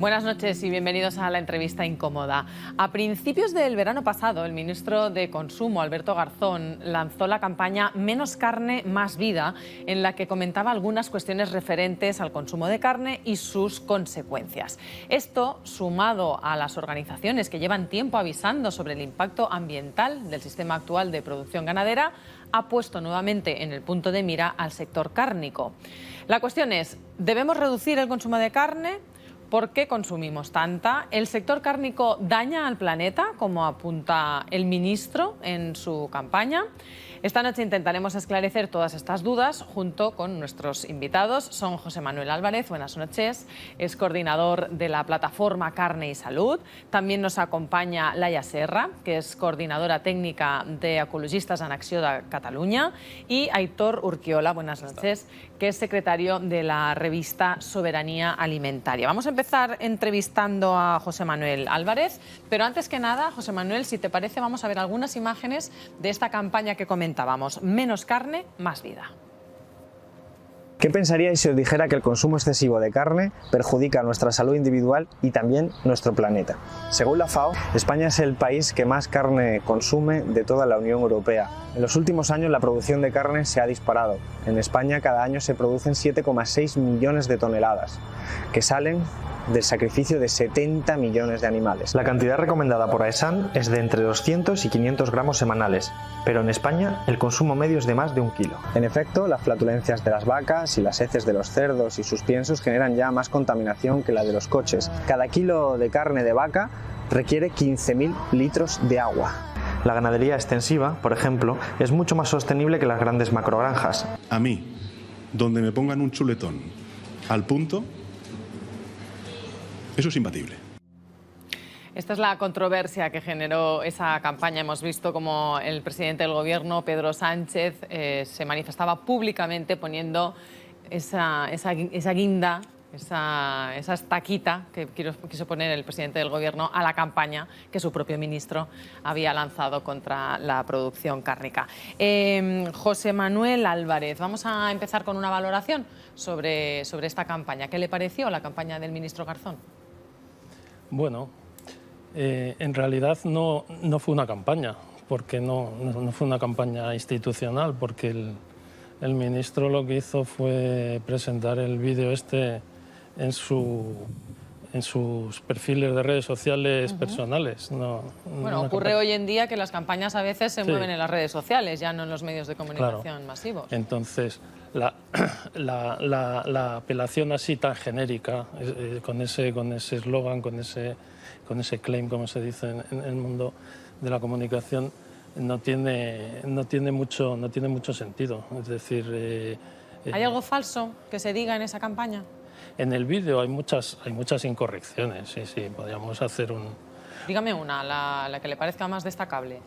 Buenas noches y bienvenidos a la entrevista incómoda. A principios del verano pasado, el ministro de Consumo, Alberto Garzón, lanzó la campaña Menos carne, más vida, en la que comentaba algunas cuestiones referentes al consumo de carne y sus consecuencias. Esto, sumado a las organizaciones que llevan tiempo avisando sobre el impacto ambiental del sistema actual de producción ganadera, ha puesto nuevamente en el punto de mira al sector cárnico. La cuestión es, ¿debemos reducir el consumo de carne? ¿Por qué consumimos tanta? ¿El sector cárnico daña al planeta, como apunta el ministro en su campaña? Esta noche intentaremos esclarecer todas estas dudas junto con nuestros invitados. Son José Manuel Álvarez, buenas noches, es coordinador de la plataforma Carne y Salud. También nos acompaña Laia Serra, que es coordinadora técnica de Ecologistes en Acció de Cataluña, y Aitor Urquiola, buenas noches, que es secretario de la revista Soberanía Alimentaria. Vamos a empezar entrevistando a José Manuel Álvarez, pero antes que nada, José Manuel, si te parece, vamos a ver algunas imágenes de esta campaña que comentábamos, menos carne, más vida. ¿Qué pensaríais si os dijera que el consumo excesivo de carne perjudica nuestra salud individual y también nuestro planeta? Según la FAO, España es el país que más carne consume de toda la Unión Europea. En los últimos años la producción de carne se ha disparado. En España cada año se producen 7,6 millones de toneladas, que salen del sacrificio de 70 millones de animales. La cantidad recomendada por AESAN es de entre 200 y 500 gramos semanales, pero en España el consumo medio es de más de 1 kilo. En efecto, las flatulencias de las vacas y las heces de los cerdos y sus piensos generan ya más contaminación que la de los coches. Cada kilo de carne de vaca requiere 15.000 litros de agua. La ganadería extensiva, por ejemplo, es mucho más sostenible que las grandes macrogranjas. A mí, donde me pongan un chuletón al punto, eso es imbatible. Esta es la controversia que generó esa campaña. Hemos visto como el presidente del Gobierno, Pedro Sánchez, se manifestaba públicamente poniendo esa guinda, esa estaquita que quiso poner el presidente del Gobierno a la campaña que su propio ministro había lanzado contra la producción cárnica. José Manuel Álvarez, vamos a empezar con una valoración sobre esta campaña. ¿Qué le pareció la campaña del ministro Garzón? Bueno, en realidad no fue una campaña, porque no fue una campaña institucional, porque el ministro lo que hizo fue presentar el vídeo este en sus perfiles de redes sociales personales. Bueno, ocurre hoy en día que las campañas a veces se mueven en las redes sociales, ya no en los medios de comunicación masivos. Entonces, la apelación así tan genérica, con ese eslogan, con ese claim, como se dice en el mundo de la comunicación, no tiene mucho sentido. Es decir, ¿hay algo falso que se diga en esa campaña? En el vídeo hay muchas incorrecciones, sí, podríamos hacer un... Dígame una, la que le parezca más destacable.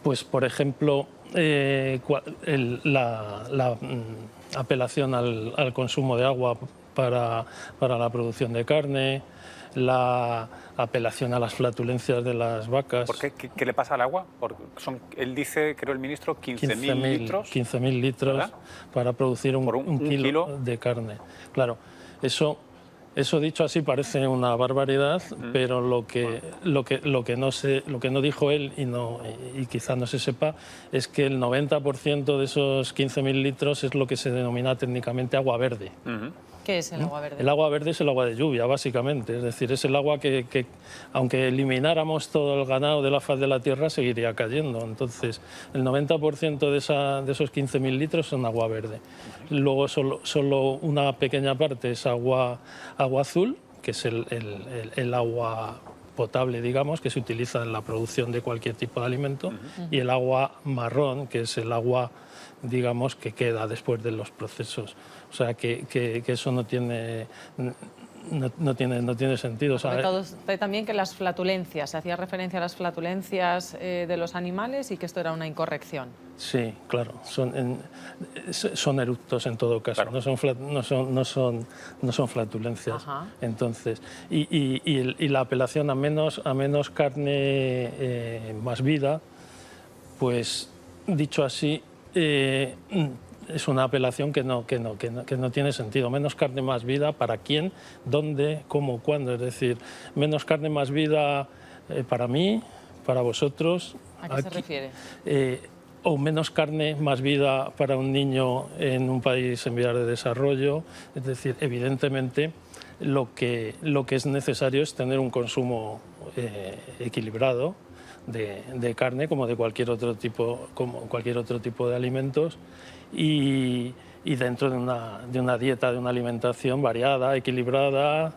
Pues, por ejemplo, la apelación al consumo de agua para la producción de carne, la apelación a las flatulencias de las vacas. ¿Por qué? ¿Qué le pasa al agua? Porque él dice, creo el ministro, 15.000 litros. 15.000 litros, ¿verdad?, para producir un kilo de carne. Claro, eso dicho así parece una barbaridad, pero lo que no dijo él y quizá no se sepa es que el 90% de esos 15.000 litros es lo que se denomina técnicamente agua verde. ¿Qué es el agua verde? El agua verde es el agua de lluvia, básicamente. Es decir, es el agua que aunque elimináramos todo el ganado de la faz de la tierra, seguiría cayendo. Entonces, el 90% de esos 15.000 litros son agua verde. Luego, solo una pequeña parte es agua azul, que es el agua potable, digamos, que se utiliza en la producción de cualquier tipo de alimento, y el agua marrón, que es el agua, digamos, que queda después de los procesos. O sea, que eso no tiene sentido. O sea, también que las flatulencias, se hacía referencia a las flatulencias de los animales y que esto era una incorrección. Sí, claro, son eructos en todo caso, claro. no son flatulencias. Ajá. Entonces, y la apelación a menos carne, más vida, pues dicho así, es una apelación que no tiene sentido. Menos carne, más vida, ¿para quién? ¿Dónde? ¿Cómo? ¿Cuándo? Es decir, menos carne, más vida para mí, para vosotros. ¿A qué se refiere? O menos carne, más vida para un niño en un país en vías de desarrollo. Es decir, evidentemente lo que es necesario es tener un consumo equilibrado de carne, como de cualquier otro tipo de alimentos, y dentro de una dieta, de una alimentación variada, equilibrada,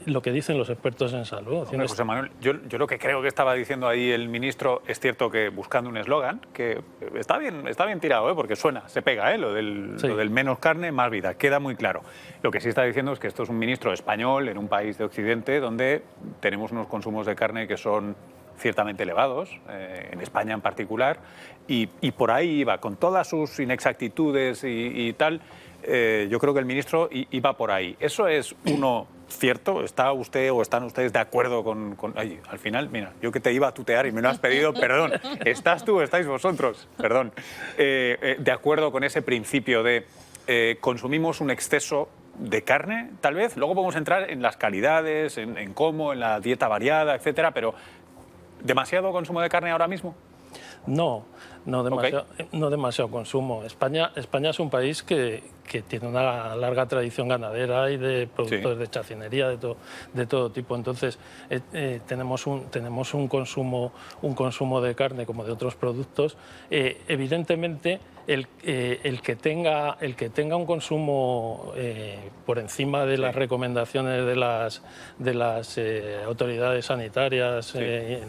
lo que dicen los expertos en salud. Hombre, José Manuel, yo lo que creo que estaba diciendo ahí el ministro, es cierto que buscando un eslogan, que está bien tirado, porque suena, se pega, lo del menos carne, más vida, queda muy claro. Lo que sí está diciendo es que esto es un ministro español en un país de Occidente donde tenemos unos consumos de carne que son ciertamente elevados, en España en particular, y por ahí iba, con todas sus inexactitudes y tal. Yo creo que el ministro iba por ahí. ¿Eso es cierto? ¿Está usted o están ustedes de acuerdo con... Ay, al final, mira, yo que te iba a tutear y me lo has pedido, perdón. ¿Estás tú o estáis vosotros? Perdón. ¿De acuerdo con ese principio de consumimos un exceso de carne, tal vez? Luego podemos entrar en las calidades, en cómo, en la dieta variada, etcétera, pero ¿demasiado consumo de carne ahora mismo? No demasiado consumo. España es un país que tiene una larga tradición ganadera y de productos de chacinería de todo tipo. Entonces tenemos un consumo de carne como de otros productos. Evidentemente el que tenga un consumo por encima de las recomendaciones de las autoridades sanitarias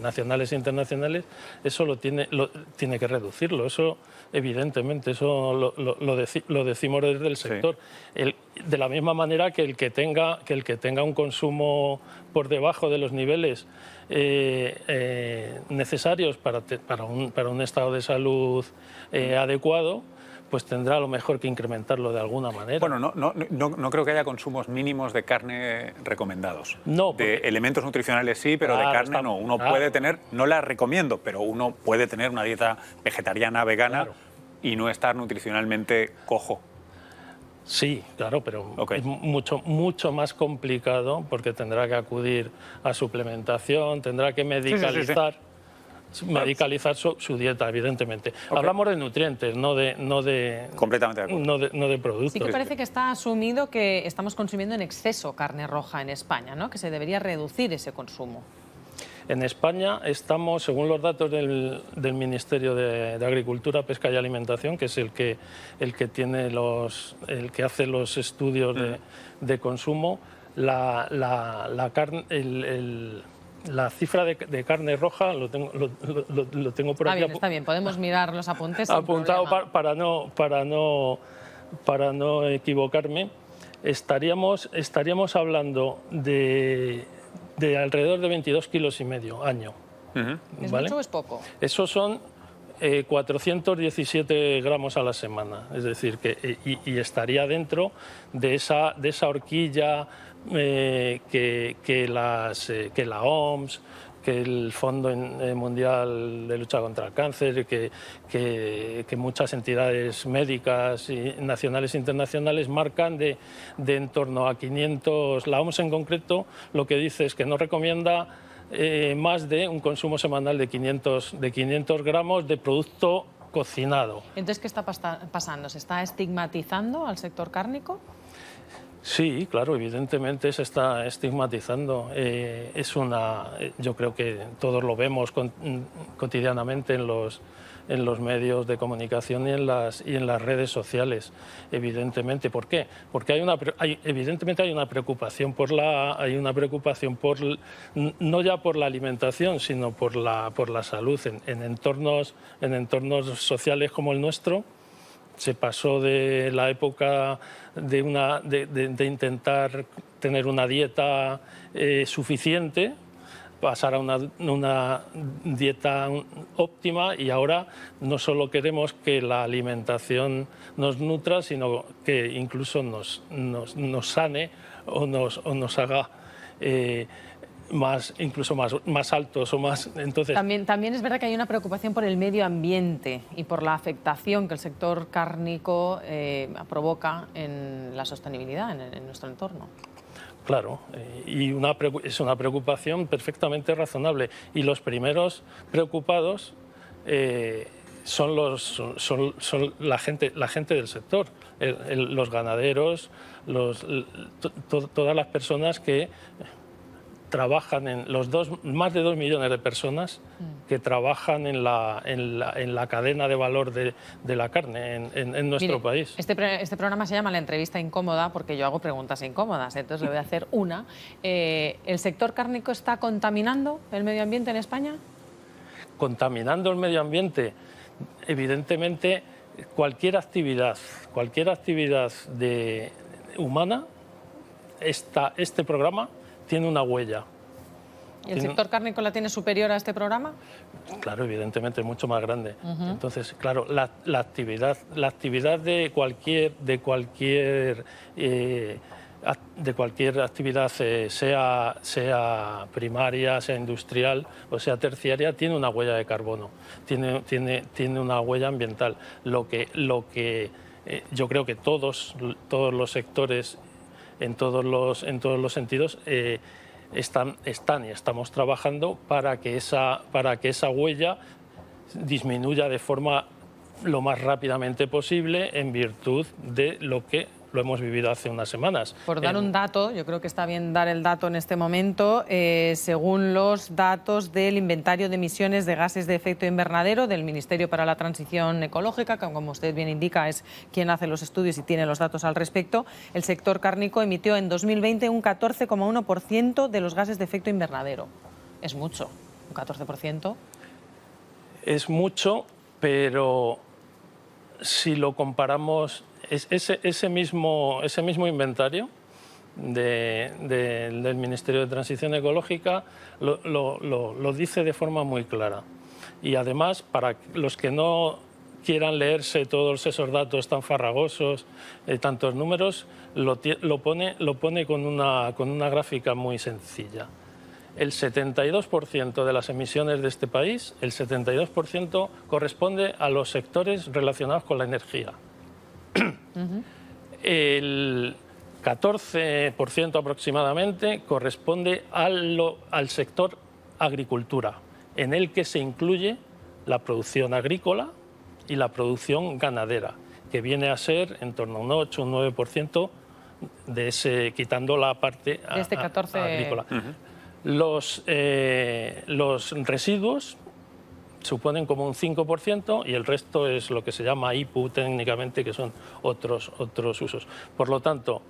nacionales e internacionales, eso lo tiene que reducirlo. Eso evidentemente, eso lo decimos desde el sector. De la misma manera que el que tenga un consumo por debajo de los niveles necesarios para un estado de salud adecuado, pues tendrá a lo mejor que incrementarlo de alguna manera. Bueno, no creo que haya consumos mínimos de carne recomendados. No, de elementos nutricionales sí, pero de carne no. Uno puede tener, no la recomiendo, pero uno puede tener una dieta vegetariana, vegana y no estar nutricionalmente cojo. Sí, claro, pero es mucho más complicado porque tendrá que acudir a suplementación, tendrá que medicalizar su dieta, evidentemente. Hablamos de nutrientes, no de completamente de acuerdo. No de productos. Sí que parece que está asumido que estamos consumiendo en exceso carne roja en España, ¿no? Que se debería reducir ese consumo. En España estamos, según los datos del Ministerio de Agricultura, Pesca y Alimentación, que es el que hace los estudios de consumo, la cifra de carne roja, lo tengo por aquí. Está bien, podemos mirar los apuntes. Apuntado para no equivocarme. Estaríamos hablando de alrededor de 22,5 kilos año. ¿Es ¿vale? mucho o es poco? Esos son 417 gramos a la semana, es decir, y estaría dentro de esa horquilla que la OMS, que el Fondo Mundial de Lucha contra el Cáncer, que muchas entidades médicas nacionales e internacionales marcan de en torno a 500. La OMS en concreto lo que dice es que no recomienda más de un consumo semanal de 500 gramos de producto cocinado. Entonces, ¿qué está pasando? ¿Se está estigmatizando al sector cárnico? Sí, claro, evidentemente se está estigmatizando. Yo creo que todos lo vemos cotidianamente en los medios de comunicación y en las redes sociales, evidentemente. ¿Por qué? Porque evidentemente hay una preocupación no ya por la alimentación, sino por la salud en entornos sociales como el nuestro. Se pasó de la época de intentar tener una dieta suficiente, pasar a una dieta óptima, y ahora no solo queremos que la alimentación nos nutra, sino que incluso nos sane o nos haga incluso más altos o más. Entonces, también es verdad que hay una preocupación por el medio ambiente y por la afectación que el sector cárnico provoca en la sostenibilidad en nuestro entorno. Claro, y es una preocupación perfectamente razonable. Y los primeros preocupados son la gente del sector, los ganaderos, todas las personas que trabajan más de 2 millones de personas que trabajan en la cadena de valor de la carne en nuestro país. Este programa se llama La Entrevista Incómoda porque yo hago preguntas incómodas, entonces le voy a hacer una. ¿El sector cárnico está contaminando el medio ambiente en España? Contaminando el medio ambiente, evidentemente cualquier actividad humana, este programa tiene una huella. ¿Y el sector cárnico la tiene superior a este programa? Claro, evidentemente, mucho más grande. Entonces, claro, la actividad de cualquier actividad, sea primaria, sea industrial o sea terciaria, tiene una huella de carbono, tiene una huella ambiental. Lo que yo creo que todos los sectores, en todos los sentidos, están y estamos trabajando para que esa huella disminuya de forma lo más rápidamente posible en virtud de lo que lo hemos vivido hace unas semanas. Por dar un dato, yo creo que está bien dar el dato en este momento, según los datos del inventario de emisiones de gases de efecto invernadero del Ministerio para la Transición Ecológica, que como usted bien indica es quien hace los estudios y tiene los datos al respecto, el sector cárnico emitió en 2020 un 14,1% de los gases de efecto invernadero. Es mucho, un 14%. Es mucho, pero si lo comparamos, ese mismo inventario del Ministerio de Transición Ecológica lo dice de forma muy clara. Y además, para los que no quieran leerse todos esos datos tan farragosos, tantos números, lo pone con una gráfica muy sencilla. El 72% de las emisiones de este país, el 72% corresponde a los sectores relacionados con la energía. El 14% aproximadamente corresponde al sector agricultura, en el que se incluye la producción agrícola y la producción ganadera, que viene a ser en torno a un 8 o un 9% de ese, quitando la parte de este 14... agrícola. Los residuos suponen como un 5% y el resto es lo que se llama IPU técnicamente, que son otros usos. Por lo tanto,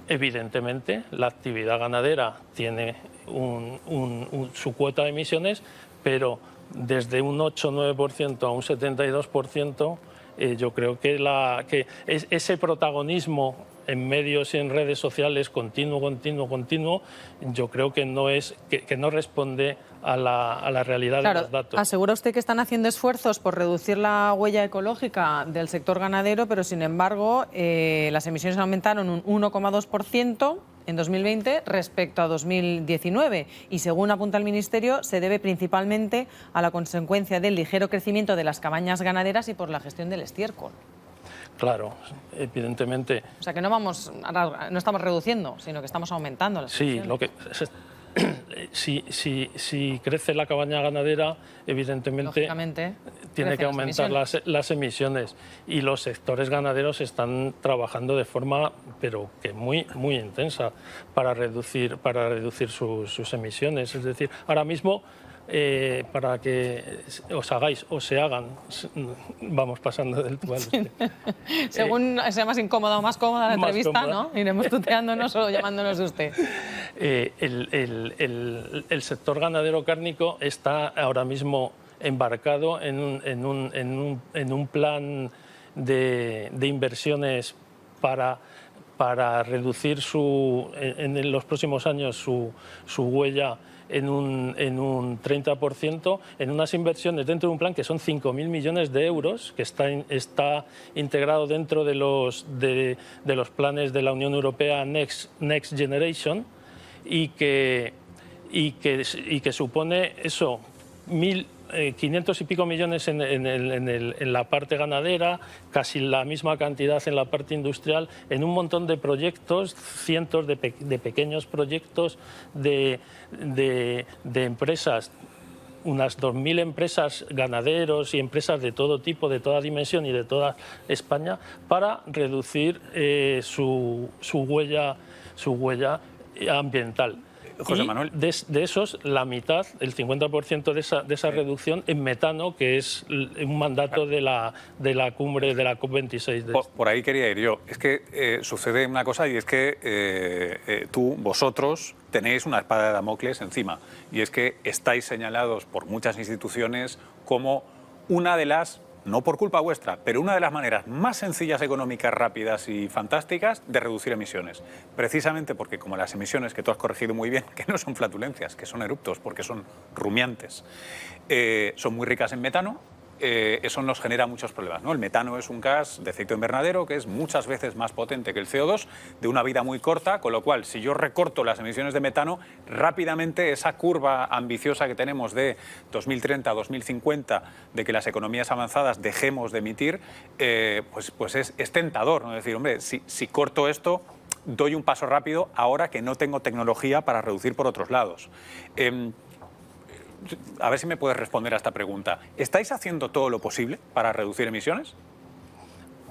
evidentemente, la actividad ganadera tiene su cuota de emisiones, pero desde un 8-9% a un 72%, yo creo que ese protagonismo en medios y en redes sociales continuo, yo creo que no responde a la realidad de los datos. Asegura usted que están haciendo esfuerzos por reducir la huella ecológica del sector ganadero, pero sin embargo las emisiones aumentaron un 1,2% en 2020 respecto a 2019 y según apunta el Ministerio se debe principalmente a la consecuencia del ligero crecimiento de las cabañas ganaderas y por la gestión del estiércol. Claro, evidentemente. O sea que no estamos reduciendo, sino que estamos aumentando las emisiones. Si crece la cabaña ganadera, evidentemente tiene que aumentar las emisiones. Y los sectores ganaderos están trabajando de forma, pero que muy intensa, para reducir sus emisiones. Es decir, ahora mismo, para que se hagan, vamos pasando del tú al usted. Según sea más incómoda o más cómoda la entrevista, ¿no? Iremos tuteándonos o llamándonos de usted. El sector ganadero cárnico está ahora mismo embarcado en un plan de inversiones para reducir en los próximos años su huella en un 30%, en unas inversiones dentro de un plan que son 5.000 millones de euros, que está integrado dentro de los planes de la Unión Europea Next Generation, y que supone eso, 500 y pico millones en la parte ganadera, casi la misma cantidad en la parte industrial, en un montón de proyectos, cientos de pequeños proyectos de empresas, unas 2.000 empresas, ganaderos y empresas de todo tipo, de toda dimensión y de toda España, para reducir su huella ambiental. José Manuel. De esos, la mitad, el 50% de esa reducción en metano, que es un mandato de la cumbre de la COP26. Por ahí quería ir yo. Es que sucede una cosa, y es que vosotros tenéis una espada de Damocles encima, y es que estáis señalados por muchas instituciones como una de las, no por culpa vuestra, pero una de las maneras más sencillas, económicas, rápidas y fantásticas de reducir emisiones. Precisamente porque, como las emisiones, que tú has corregido muy bien, que no son flatulencias, que son eructos, porque son rumiantes, son muy ricas en metano, eso nos genera muchos problemas, ¿no? El metano es un gas de efecto invernadero que es muchas veces más potente que el CO2, de una vida muy corta, con lo cual, si yo recorto las emisiones de metano, rápidamente esa curva ambiciosa que tenemos de 2030 a 2050, de que las economías avanzadas dejemos de emitir, pues es tentador, ¿no? Es decir, hombre, si corto esto, doy un paso rápido ahora que no tengo tecnología para reducir por otros lados. A ver si me puedes responder a esta pregunta. ¿Estáis haciendo todo lo posible para reducir emisiones?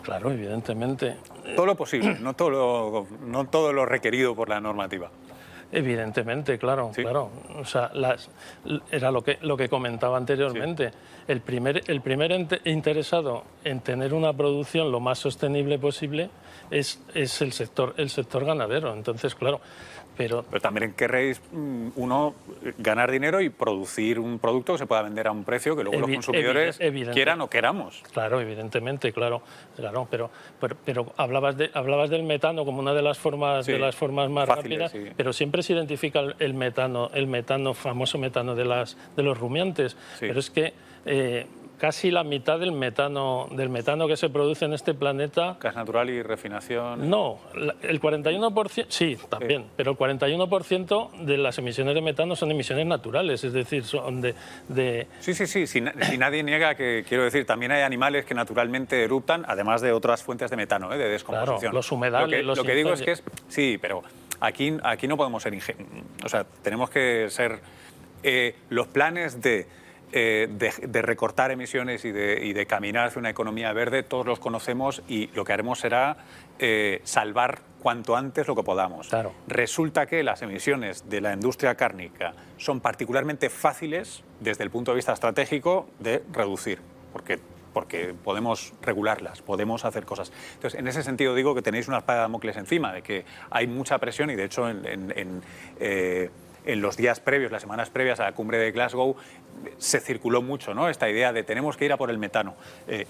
Claro, evidentemente. Todo lo posible, no todo lo requerido por la normativa. Evidentemente, claro, ¿sí? Claro. O sea, era lo que comentaba anteriormente. Sí. El primer interesado en tener una producción lo más sostenible posible es el sector ganadero. Entonces, claro. Pero también querréis, ganar dinero y producir un producto que se pueda vender a un precio que luego los consumidores quieran o queramos. Claro, evidentemente, claro, pero hablabas del metano como una de las formas, sí, más rápidas, sí. Pero siempre se identifica el metano, famoso metano de los rumiantes, sí. Pero es que casi la mitad del metano que se produce en este planeta... Gas natural y refinación... No, el 41%, sí, también, sí. Pero el 41% de las emisiones de metano son emisiones naturales, es decir, son de... Sí, si nadie niega que, quiero decir, también hay animales que naturalmente eruptan, además de otras fuentes de metano, de descomposición. Claro, los humedales, lo que digo es que sí, pero aquí no podemos ser ingenuos, o sea, tenemos que ser... los planes de recortar emisiones y de caminar hacia una economía verde, todos los conocemos, y lo que haremos será salvar cuanto antes lo que podamos. Claro. Resulta que las emisiones de la industria cárnica son particularmente fáciles desde el punto de vista estratégico de reducir, porque podemos regularlas, podemos hacer cosas. Entonces, en ese sentido digo que tenéis una espada de Damocles encima, de que hay mucha presión, y de hecho en los días previos, las semanas previas a la cumbre de Glasgow, se circuló mucho, ¿no?, esta idea de tenemos que ir a por el metano,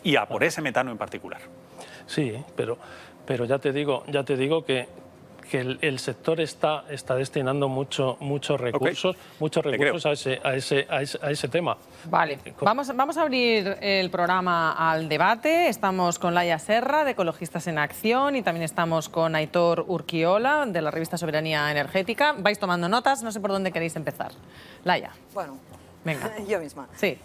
y a por ese metano en particular. Sí, pero ya te digo que el sector está destinando muchos recursos, a ese tema. Vale, vamos a abrir el programa al debate. Estamos con Laia Serra, de Ecologistas en Acción, y también estamos con Aitor Urquiola, de la revista Soberanía Energética. Vais tomando notas, no sé por dónde queréis empezar. Laia. Bueno, venga. Yo misma. Sí.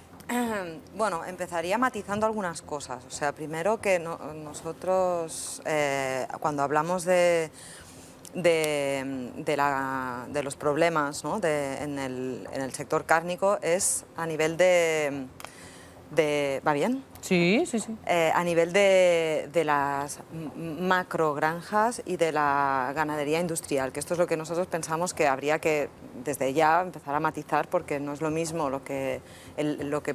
Bueno, empezaría matizando algunas cosas. O sea, primero que nosotros, cuando hablamos de los problemas, ¿no?, en el sector cárnico, es a nivel de ¿va bien? Sí. A nivel de las macrogranjas y de la ganadería industrial, que esto es lo que nosotros pensamos que habría que desde ya empezar a matizar, porque no es lo mismo lo que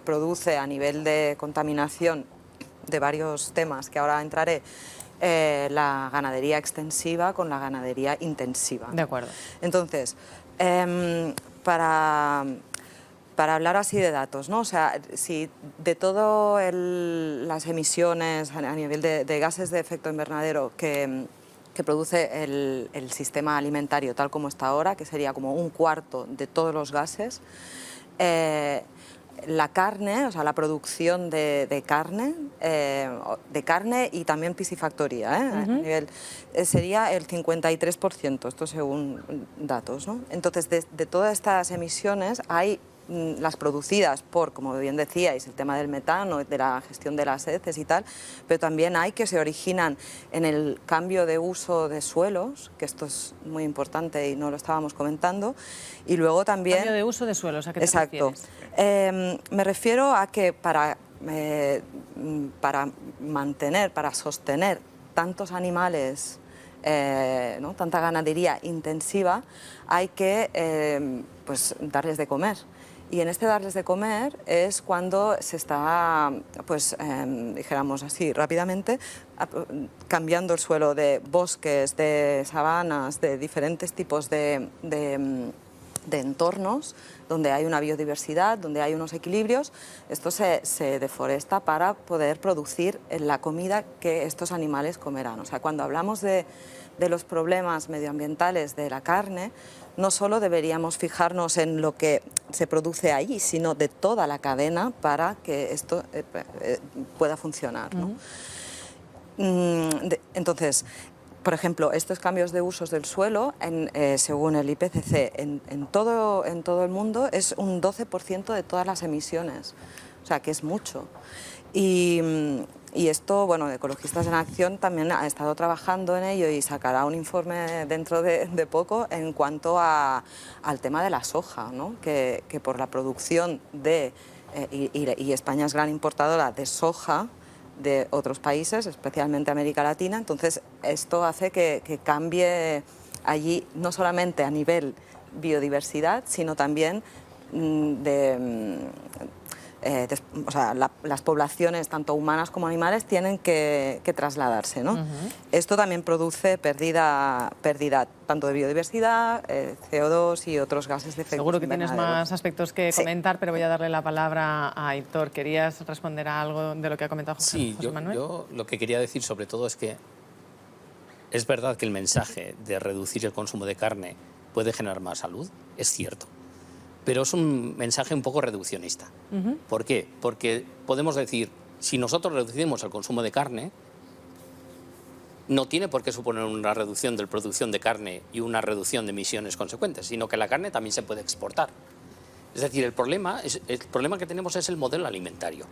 produce a nivel de contaminación de varios temas que ahora entraré, la ganadería extensiva con la ganadería intensiva. De acuerdo. Entonces, para hablar así de datos, ¿no? O sea, si de todas las emisiones a nivel de gases de efecto invernadero que produce el sistema alimentario tal como está ahora, que sería como un cuarto de todos los gases, la carne, o sea, la producción de carne y también piscifactoría, a nivel, sería el 53%, esto según datos, ¿no? Entonces, de todas estas emisiones hay las producidas por, como bien decíais, el tema del metano, de la gestión de las heces y tal, pero también hay que se originan en el cambio de uso de suelos, que esto es muy importante y no lo estábamos comentando, y luego también... Cambio de uso de suelos, ¿a qué te Exacto. refieres? Me refiero a que para mantener, para sostener tantos animales, ¿no? Tanta ganadería intensiva, hay que pues, darles de comer. Y en este darles de comer es cuando se está, pues, dijéramos así rápidamente, cambiando el suelo de bosques, de sabanas, de diferentes tipos de entornos donde hay una biodiversidad, donde hay unos equilibrios. Esto se deforesta para poder producir la comida que estos animales comerán. O sea, cuando hablamos de los problemas medioambientales de la carne, no solo deberíamos fijarnos en lo que se produce allí, sino de toda la cadena para que esto pueda funcionar, ¿no? Entonces, por ejemplo, estos cambios de usos del suelo, según el IPCC, en todo el mundo es un 12% de todas las emisiones, o sea que es mucho. Y esto, bueno, Ecologistas en Acción también ha estado trabajando en ello y sacará un informe dentro de poco en cuanto al tema de la soja, ¿no? Que por la producción y España es gran importadora de soja de otros países, especialmente América Latina, entonces esto hace que cambie allí no solamente a nivel biodiversidad, sino también o sea, las poblaciones, tanto humanas como animales, tienen que trasladarse, ¿no? Esto también produce pérdida tanto de biodiversidad, CO2 y otros gases de efecto Seguro que tienes invernadero. más aspectos que comentar, pero voy a darle la palabra a Aitor. ¿Querías responder a algo de lo que ha comentado José Manuel? Yo lo que quería decir sobre todo es que es verdad que el mensaje de reducir el consumo de carne puede generar más salud, es cierto. Pero es un mensaje un poco reduccionista. ¿Por qué? Porque podemos decir, si nosotros reducimos el consumo de carne, no tiene por qué suponer una reducción de la producción de carne y una reducción de emisiones consecuentes, sino que la carne también se puede exportar. Es decir, el problema que tenemos es el modelo alimentario.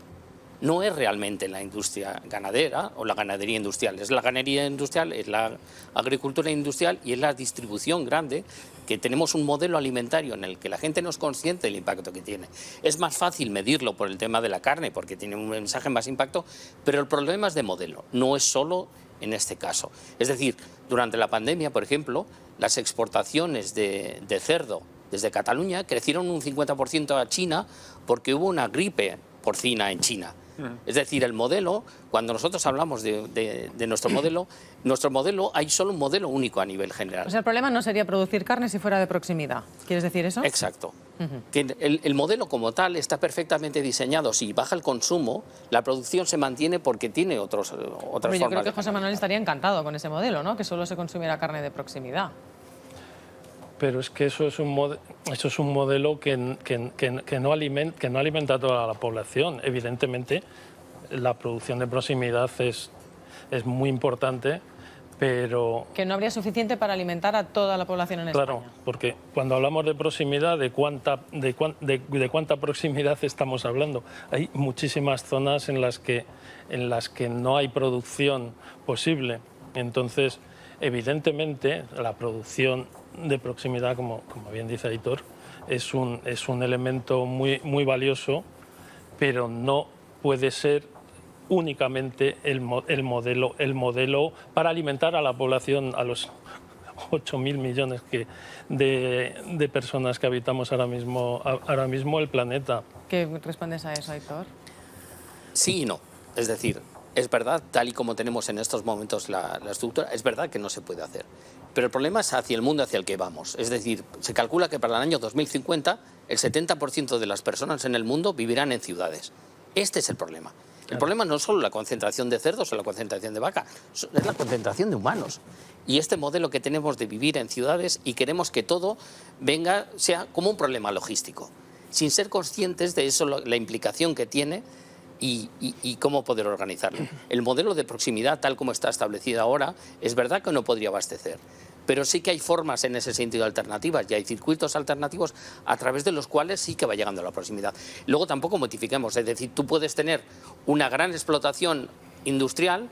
No es realmente la industria ganadera o la ganadería industrial. Es la ganadería industrial, es la agricultura industrial y es la distribución grande, que tenemos un modelo alimentario en el que la gente no es consciente del impacto que tiene. Es más fácil medirlo por el tema de la carne, porque tiene un mensaje más impacto, pero el problema es de modelo, no es solo en este caso. Es decir, durante la pandemia, por ejemplo, las exportaciones de cerdo desde Cataluña crecieron un 50% a China porque hubo una gripe porcina en China. Es decir, el modelo, cuando nosotros hablamos de nuestro modelo, hay solo un modelo único a nivel general. O sea, el problema no sería producir carne si fuera de proximidad. ¿Quieres decir eso? Exacto. Que el modelo como tal está perfectamente diseñado. Si baja el consumo, la producción se mantiene porque tiene otras formas. Yo creo que José Manuel estaría encantado con ese modelo, ¿no? Que solo se consumiera carne de proximidad. Pero es que eso es un modelo que no alimenta a toda la población. Evidentemente, la producción de proximidad es muy importante, pero... Que no habría suficiente para alimentar a toda la población en España. Claro, porque cuando hablamos de proximidad, ¿de cuánta proximidad estamos hablando? Hay muchísimas zonas en las que no hay producción posible. Entonces, evidentemente, la producción de proximidad, como bien dice Aitor, es un elemento muy valioso, pero no puede ser únicamente el modelo para alimentar a la población, a los 8.000 millones de personas que habitamos ahora mismo el planeta. ¿Qué respondes a eso, Aitor? Sí y no. Es decir, es verdad, tal y como tenemos en estos momentos la estructura, es verdad que no se puede hacer. Pero el problema es hacia el mundo hacia el que vamos. Es decir, se calcula que para el año 2050 el 70% de las personas en el mundo vivirán en ciudades. Este es el problema. El problema no es solo la concentración de cerdos o la concentración de vacas, es la concentración de humanos. Y este modelo que tenemos de vivir en ciudades y queremos que todo sea como un problema logístico. sin ser conscientes de eso, la implicación que tiene y cómo poder organizarlo. El modelo de proximidad, tal como está establecido ahora, es verdad que no podría abastecer, pero sí que hay formas en ese sentido alternativas y hay circuitos alternativos a través de los cuales sí que va llegando la proximidad. Luego tampoco modifiquemos, es decir, tú puedes tener una gran explotación industrial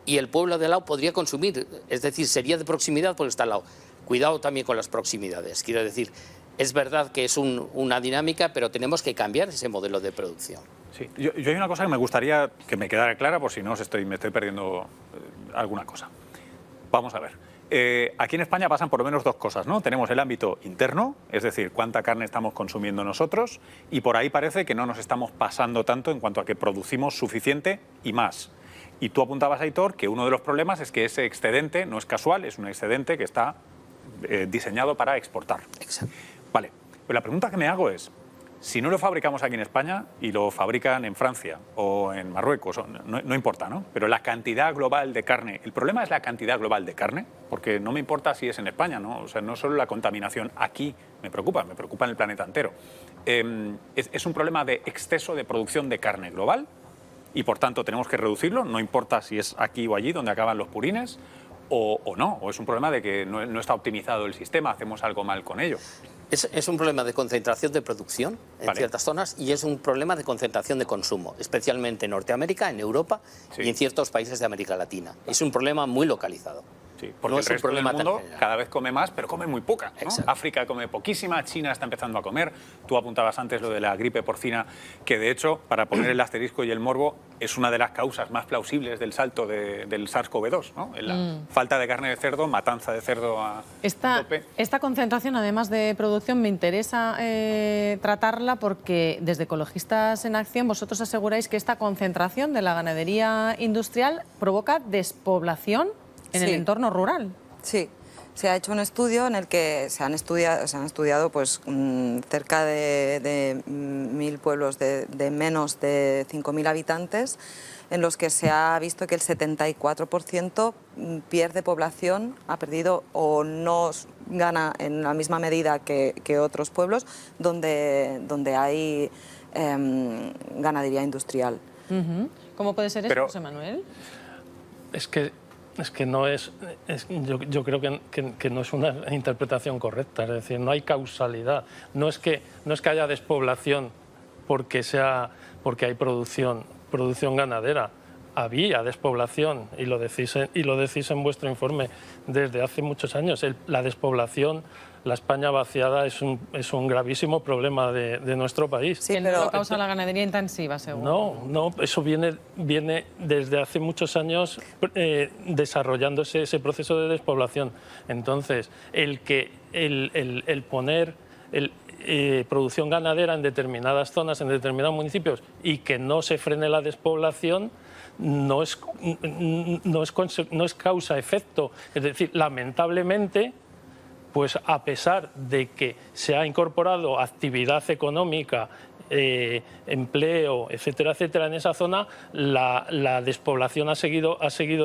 y el pueblo de al lado podría consumir, es decir, sería de proximidad porque está al lado. Cuidado también con las proximidades, quiero decir, es verdad que es una dinámica, pero tenemos que cambiar ese modelo de producción. Sí, yo hay una cosa que me gustaría que me quedara clara, por si no me estoy perdiendo alguna cosa. Vamos a ver. Aquí en España pasan por lo menos dos cosas, ¿no? Tenemos el ámbito interno, es decir, cuánta carne estamos consumiendo nosotros, y por ahí parece que no nos estamos pasando tanto en cuanto a que producimos suficiente y más. Y tú apuntabas, Aitor, que uno de los problemas es que ese excedente no es casual, es un excedente que está diseñado para exportar. Exacto. Vale, pues la pregunta que me hago es, si no lo fabricamos aquí en España y lo fabrican en Francia o en Marruecos, no importa, ¿no? Pero la cantidad global de carne, el problema es la cantidad global de carne, porque no me importa si es en España, ¿no? O sea, no solo la contaminación aquí me preocupa en el planeta entero. Es un problema de exceso de producción de carne global y por tanto tenemos que reducirlo, no importa si es aquí o allí donde acaban los purines, o no, o es un problema de que no está optimizado el sistema, hacemos algo mal con ello. Es un problema de concentración de producción en ciertas zonas y es un problema de concentración de consumo, especialmente en Norteamérica, en Europa y en ciertos países de América Latina. Es un problema muy localizado. Sí, porque el resto del mundo cada vez come más, pero come muy poca, ¿no? África come poquísima, China está empezando a comer. Tú apuntabas antes lo de la gripe porcina, que de hecho, para poner el asterisco y el morbo, es una de las causas más plausibles del salto del SARS-CoV-2, ¿no? La falta de carne de cerdo, matanza de cerdo a tope. Esta concentración, además de producción, me interesa tratarla porque desde Ecologistas en Acción vosotros aseguráis que esta concentración de la ganadería industrial provoca despoblación en el entorno rural. Sí, se ha hecho un estudio en el que se han estudiado pues, cerca de 1.000 pueblos de menos de 5.000 habitantes, en los que se ha visto que el 74% pierde población, ha perdido o no gana en la misma medida que otros pueblos donde hay ganadería industrial. ¿Cómo puede ser eso, José Manuel? Es que no es, yo creo que no es una interpretación correcta, es decir, no hay causalidad, no es que haya despoblación porque hay producción ganadera, había despoblación y lo decís en vuestro informe desde hace muchos años. La despoblación, la España vaciada es un gravísimo problema de nuestro país. Sí, pero no lo causa la ganadería intensiva, seguro. No, eso viene desde hace muchos años desarrollándose ese proceso de despoblación. Entonces, el poner producción ganadera en determinadas zonas, en determinados municipios, y que no se frene la despoblación, no es causa-efecto. Es decir, lamentablemente, pues a pesar de que se ha incorporado actividad económica, empleo, etcétera, etcétera, en esa zona, la despoblación ha seguido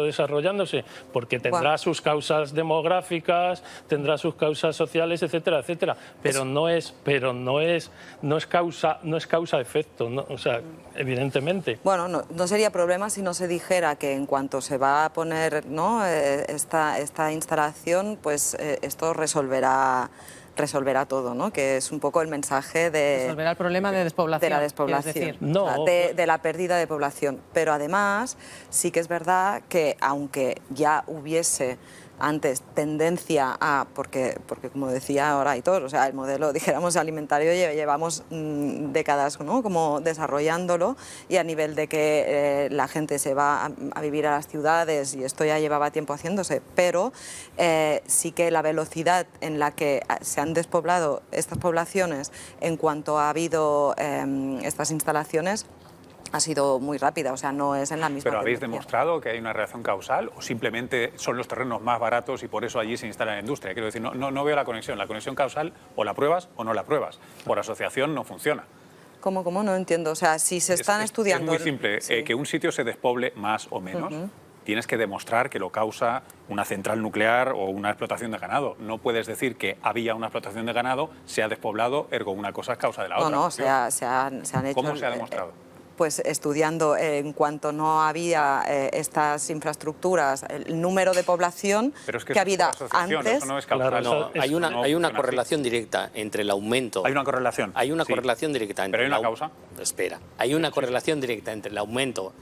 desarrollándose, porque tendrá sus causas demográficas, tendrá sus causas sociales, etcétera, etcétera, pero no es causa-efecto, ¿no? O sea, evidentemente. Bueno, no sería problema si no se dijera que en cuanto se va a poner, ¿no?, esta instalación, pues esto resolverá todo, ¿no? Que es un poco el mensaje de... Resolverá el problema de despoblación. De la despoblación, decir. No, o sea, de la pérdida de población. Pero además sí que es verdad que aunque ya hubiese antes tendencia a, porque como decía ahora Aitor, o sea, el modelo, dijéramos, alimentario llevamos décadas, ¿no?, como desarrollándolo, y a nivel de que la gente se va a vivir a las ciudades, y esto ya llevaba tiempo haciéndose, pero sí que la velocidad en la que se han despoblado estas poblaciones en cuanto ha habido estas instalaciones ha sido muy rápida, o sea, no es en la misma. ¿Pero habéis tendencia. demostrado que hay una relación causal o simplemente son los terrenos más baratos y por eso allí se instala la industria? Quiero decir, no veo la conexión causal, o la pruebas o no la pruebas. Por asociación no funciona. ¿Cómo? No entiendo. O sea, si se están estudiando... Es muy simple. Sí. Que un sitio se despoble más o menos tienes que demostrar que lo causa una central nuclear o una explotación de ganado. No puedes decir que había una explotación de ganado, se ha despoblado, ergo una cosa es causa de la otra. No, se han hecho... ¿Cómo se ha demostrado? Pues estudiando en cuanto no había estas infraestructuras, el número de población que había antes. Eso no es causal. Claro, hay una correlación directa entre el aumento. Hay una correlación. Hay una correlación directa entre. Pero hay una causa. Espera. Hay una correlación directa entre el aumento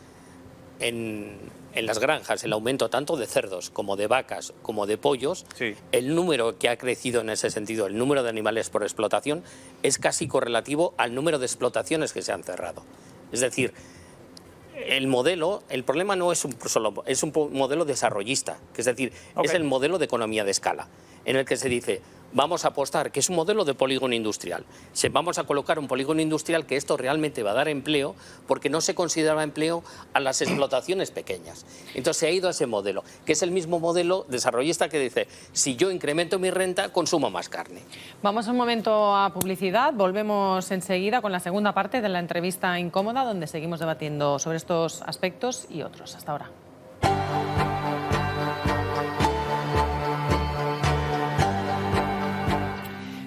en las granjas, el aumento tanto de cerdos como de vacas como de pollos. Sí. El número que ha crecido en ese sentido, el número de animales por explotación, es casi correlativo al número de explotaciones que se han cerrado. Es decir, el problema no es un modelo desarrollista, que es decir, es el modelo de economía de escala, en el que se dice, vamos a apostar, que es un modelo de polígono industrial. Vamos a colocar un polígono industrial que esto realmente va a dar empleo, porque no se consideraba empleo a las explotaciones pequeñas. Entonces se ha ido a ese modelo, que es el mismo modelo desarrollista que dice, si yo incremento mi renta, consumo más carne. Vamos un momento a publicidad, volvemos enseguida con la segunda parte de la entrevista incómoda, donde seguimos debatiendo sobre estos aspectos y otros. Hasta ahora.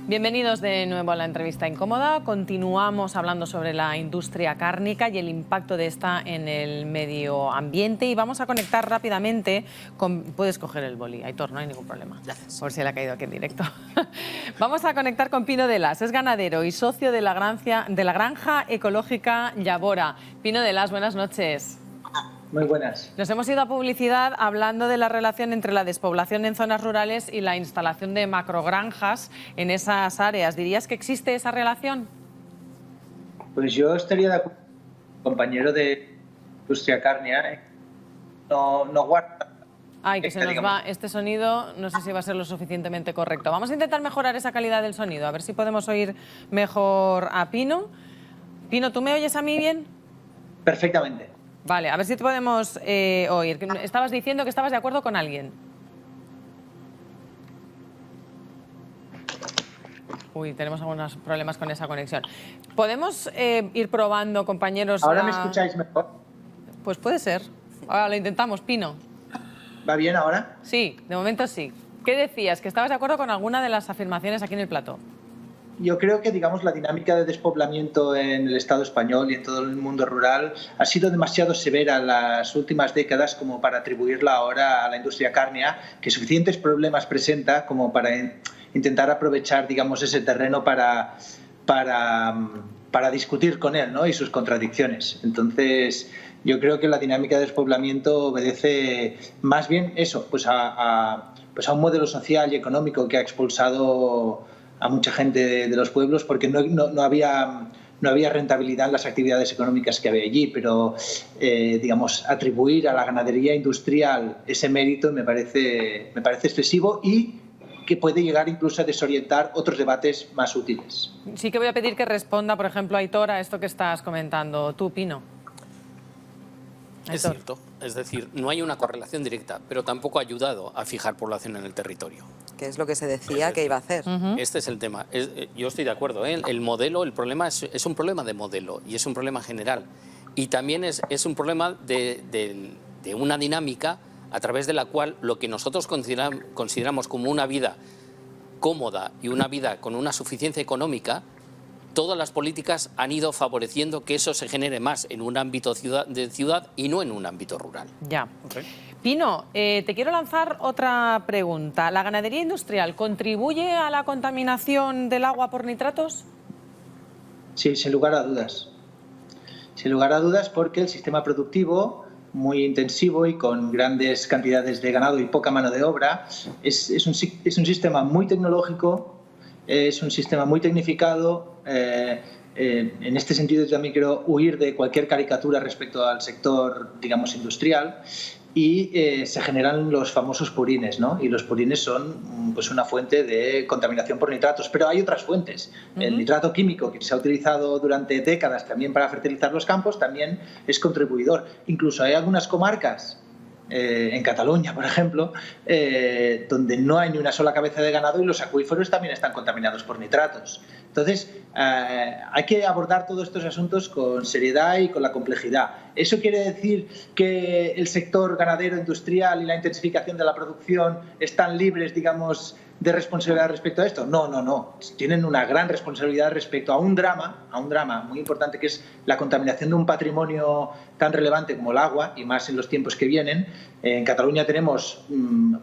Bienvenidos de nuevo a la entrevista incómoda. Continuamos hablando sobre la industria cárnica y el impacto de esta en el medio ambiente, y vamos a conectar rápidamente con... Puedes coger el boli, Aitor, no hay ningún problema. Gracias. Por si le ha caído aquí en directo. Vamos a conectar con Pino de Las, es ganadero y socio de la granja ecológica Yabora. Pino de Las, buenas noches. Muy buenas. Nos hemos ido a publicidad hablando de la relación entre la despoblación en zonas rurales y la instalación de macrogranjas en esas áreas. ¿Dirías que existe esa relación? Pues yo estaría de acuerdo, compañero de industria cárnica, no guarda. Ay, que se nos va este sonido, no sé si va a ser lo suficientemente correcto. Vamos a intentar mejorar esa calidad del sonido, a ver si podemos oír mejor a Pino. Pino, ¿tú me oyes a mí bien? Perfectamente. Vale, a ver si te podemos oír. Estabas diciendo que estabas de acuerdo con alguien. Uy, tenemos algunos problemas con esa conexión. ¿Podemos ir probando, compañeros? ¿Ahora me escucháis mejor? Pues puede ser. Ahora lo intentamos, Pino. ¿Va bien ahora? Sí, de momento sí. ¿Qué decías? ¿Que estabas de acuerdo con alguna de las afirmaciones aquí en el plató? Yo creo que, digamos, la dinámica de despoblamiento en el Estado español y en todo el mundo rural ha sido demasiado severa en las últimas décadas como para atribuirla ahora a la industria cárnica, que suficientes problemas presenta como para intentar aprovechar, digamos, ese terreno para discutir con él, ¿no? Y sus contradicciones. Entonces, yo creo que la dinámica de despoblamiento obedece más bien eso, pues a un modelo social y económico que ha expulsado a mucha gente de los pueblos porque no había rentabilidad en las actividades económicas que había allí, pero digamos, atribuir a la ganadería industrial ese mérito me parece excesivo y que puede llegar incluso a desorientar otros debates más útiles. Sí que voy a pedir que responda, por ejemplo, Aitor, a esto que estás comentando. Tú, Pino. Es cierto, es decir, no hay una correlación directa, pero tampoco ha ayudado a fijar población en el territorio. Que es lo que se decía que iba a hacer. Este es el tema. Yo estoy de acuerdo, ¿eh? El modelo, el problema es un problema de modelo y es un problema general. Y también es un problema de una dinámica a través de la cual lo que nosotros consideramos como una vida cómoda y una vida con una suficiencia económica, todas las políticas han ido favoreciendo que eso se genere más en un ámbito de ciudad y no en un ámbito rural. Ya. Okay. Pino, te quiero lanzar otra pregunta. ¿La ganadería industrial contribuye a la contaminación del agua por nitratos? Sí, sin lugar a dudas. Sin lugar a dudas, porque el sistema productivo, muy intensivo y con grandes cantidades de ganado y poca mano de obra, es un sistema muy tecnológico, es un sistema muy tecnificado. En este sentido, yo también quiero huir de cualquier caricatura respecto al sector, digamos, industrial. Y se generan los famosos purines, ¿no? Y los purines son pues una fuente de contaminación por nitratos, pero hay otras fuentes. El nitrato químico, que se ha utilizado durante décadas también para fertilizar los campos, también es contribuidor. Incluso hay algunas comarcas en Cataluña, por ejemplo, donde no hay ni una sola cabeza de ganado y los acuíferos también están contaminados por nitratos. Entonces, hay que abordar todos estos asuntos con seriedad y con la complejidad. ¿Eso quiere decir que el sector ganadero industrial y la intensificación de la producción están libres, digamos, de responsabilidad respecto a esto? No, no, no. Tienen una gran responsabilidad respecto a un drama muy importante, que es la contaminación de un patrimonio tan relevante como el agua, y más en los tiempos que vienen. En Cataluña tenemos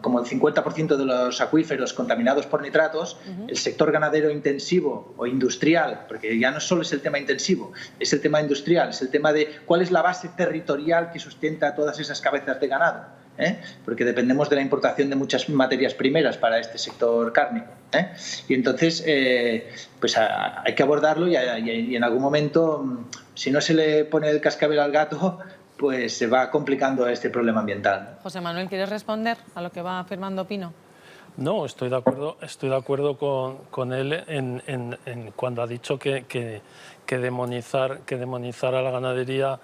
como el 50% de los acuíferos contaminados por nitratos. El sector ganadero intensivo o industrial, porque ya no solo es el tema intensivo, es el tema industrial, es el tema de cuál es la base territorial que sustenta todas esas cabezas de ganado. Porque dependemos de la importación de muchas materias primeras para este sector cárnico. Y entonces, pues hay que abordarlo y en algún momento, si no se le pone el cascabel al gato, pues se va complicando este problema ambiental. José Manuel, ¿quieres responder a lo que va afirmando Pino? No, estoy de acuerdo con él en cuando ha dicho que demonizar a la ganadería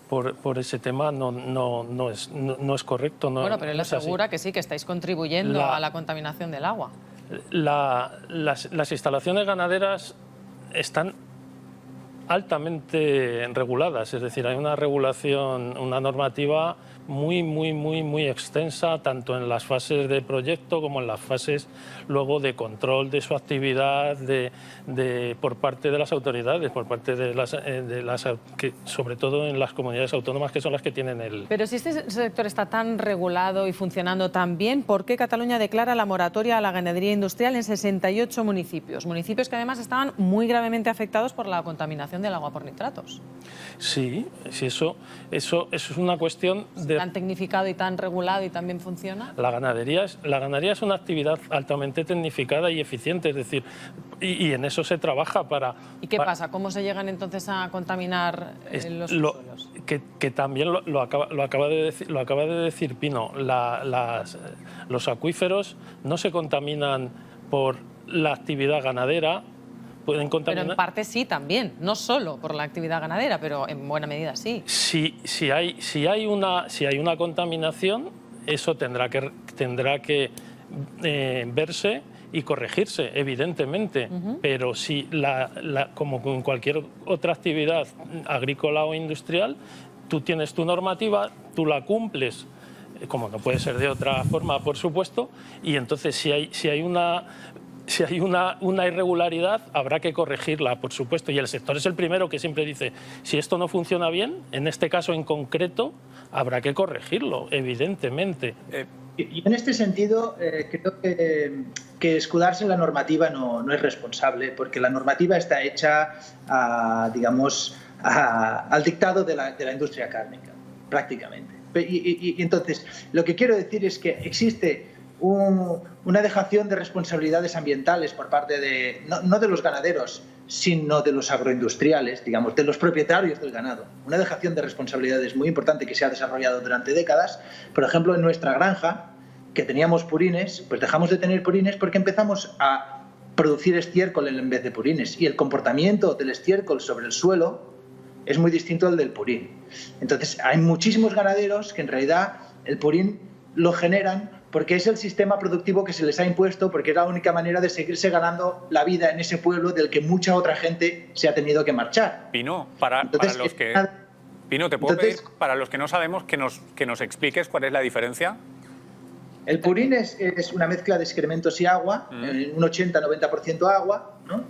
por ese tema no es correcto. Bueno, pero él asegura que sí, que estáis contribuyendo a la contaminación del agua. Las instalaciones ganaderas están altamente reguladas, es decir, hay una regulación, una normativa muy extensa, tanto en las fases de proyecto como en las fases luego de control de su actividad por parte de las autoridades, por parte de las sobre todo en las comunidades autónomas, que son las que tienen el... Pero si este sector está tan regulado y funcionando tan bien, ¿por qué Cataluña declara la moratoria a la ganadería industrial en 68 municipios? Municipios que además estaban muy gravemente afectados por la contaminación del agua por nitratos. Sí, eso es una cuestión de... ¿Tan tecnificado y tan regulado y también funciona? La ganadería es una actividad altamente tecnificada y eficiente, es decir, y en eso se trabaja para... ¿Y qué pasa? ¿Cómo se llegan entonces a contaminar los suelos? Que también lo acaba de decir Pino, los acuíferos no se contaminan por la actividad ganadera. Pero en parte sí también, no solo por la actividad ganadera, pero en buena medida sí. Si hay una contaminación, eso tendrá que verse y corregirse, evidentemente. Pero si como en cualquier otra actividad agrícola o industrial, tú tienes tu normativa, tú la cumples, como no puede ser de otra forma, por supuesto, y entonces si hay una irregularidad, habrá que corregirla, por supuesto. Y el sector es el primero que siempre dice, si esto no funciona bien, en este caso en concreto, habrá que corregirlo, evidentemente. Y en este sentido, creo que escudarse en la normativa no es responsable, porque la normativa está hecha, digamos, al dictado de la industria cárnica, prácticamente. Y entonces, lo que quiero decir es que existe una dejación de responsabilidades ambientales por parte no de los ganaderos, sino de los agroindustriales, digamos, de los propietarios del ganado. Una dejación de responsabilidades muy importante que se ha desarrollado durante décadas. Por ejemplo, en nuestra granja, que teníamos purines, pues dejamos de tener purines porque empezamos a producir estiércol en vez de purines. Y el comportamiento del estiércol sobre el suelo es muy distinto al del purín. Entonces, hay muchísimos ganaderos que en realidad el purín lo generan porque es el sistema productivo que se les ha impuesto, porque es la única manera de seguirse ganando la vida en ese pueblo del que mucha otra gente se ha tenido que marchar. Pino, para los que... Pino, ¿te puedo pedir, para los que no sabemos, que nos expliques cuál es la diferencia? El purín es una mezcla de excrementos y agua, un 80-90% agua, ¿no?